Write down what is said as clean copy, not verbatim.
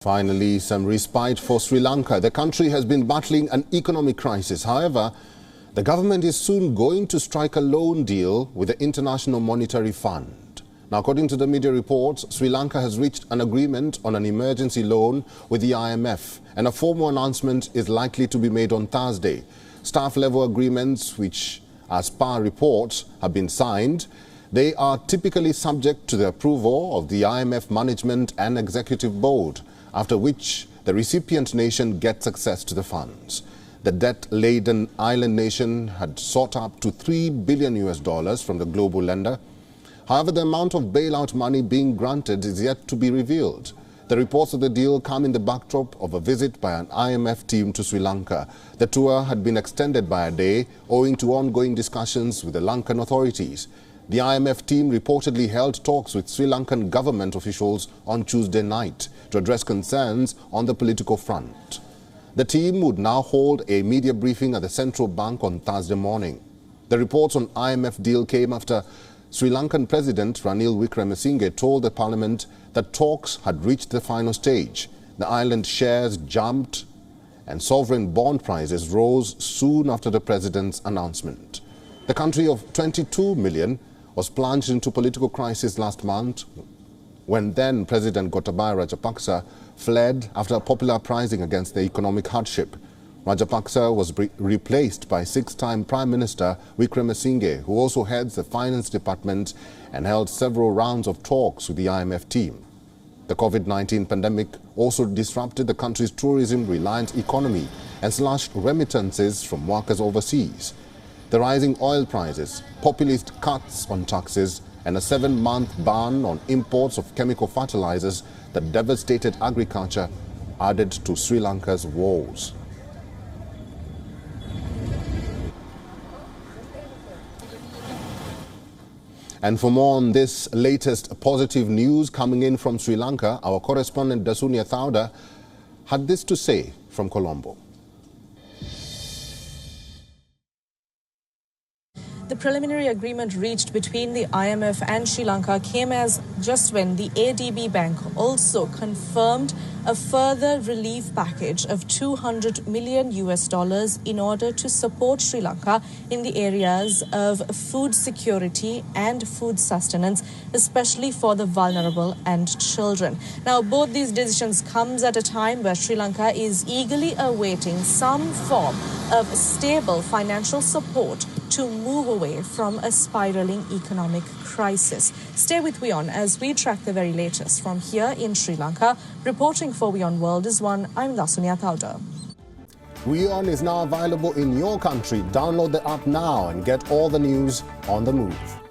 Finally, some respite for Sri Lanka. The country has been battling an economic crisis. However, the government is soon going to strike a loan deal with the International Monetary Fund. Now, according to the media reports, Sri Lanka has reached an agreement on an emergency loan with the IMF, and a formal announcement is likely to be made on Thursday. Staff-level agreements, which, as per reports, have been signed, they are typically subject to the approval of the IMF Management and Executive Board, after which the recipient nation gets access to the funds. The debt-laden island nation had sought up to $3 billion from the global lender. However, the amount of bailout money being granted is yet to be revealed. The reports of the deal come in the backdrop of a visit by an IMF team to Sri Lanka. The tour had been extended by a day owing to ongoing discussions with the Lankan authorities. The IMF team reportedly held talks with Sri Lankan government officials on Tuesday night to address concerns on the political front. The team would now hold a media briefing at the central bank on Thursday morning. The reports on IMF deal came after Sri Lankan President Ranil Wickremesinghe told the parliament that talks had reached the final stage. The island shares jumped and sovereign bond prices rose soon after the president's announcement. The country of 22 million was plunged into political crisis last month when then President Gotabaya Rajapaksa fled after a popular uprising against the economic hardship. Rajapaksa was replaced by six-time Prime Minister Wickremesinghe, who also heads the Finance Department and held several rounds of talks with the IMF team. The COVID-19 pandemic also disrupted the country's tourism-reliant economy and slashed remittances from workers overseas. The rising oil prices, populist cuts on taxes, and a 7-month ban on imports of chemical fertilizers that devastated agriculture added to Sri Lanka's woes. And for more on this latest positive news coming in from Sri Lanka, our correspondent Dasunia Thauda had this to say from Colombo. The preliminary agreement reached between the IMF and Sri Lanka came as just when the ADB Bank also confirmed a further relief package of $200 million in order to support Sri Lanka in the areas of food security and food sustenance, especially for the vulnerable and children. Now, both these decisions comes at a time where Sri Lanka is eagerly awaiting some form of stable financial support to move away from a spiraling economic crisis. Stay with WION as we track the very latest from here in Sri Lanka. Reporting for WION World is one. I'm Dasunia Thauda. WION is now available in your country. Download the app now and get all the news on the move.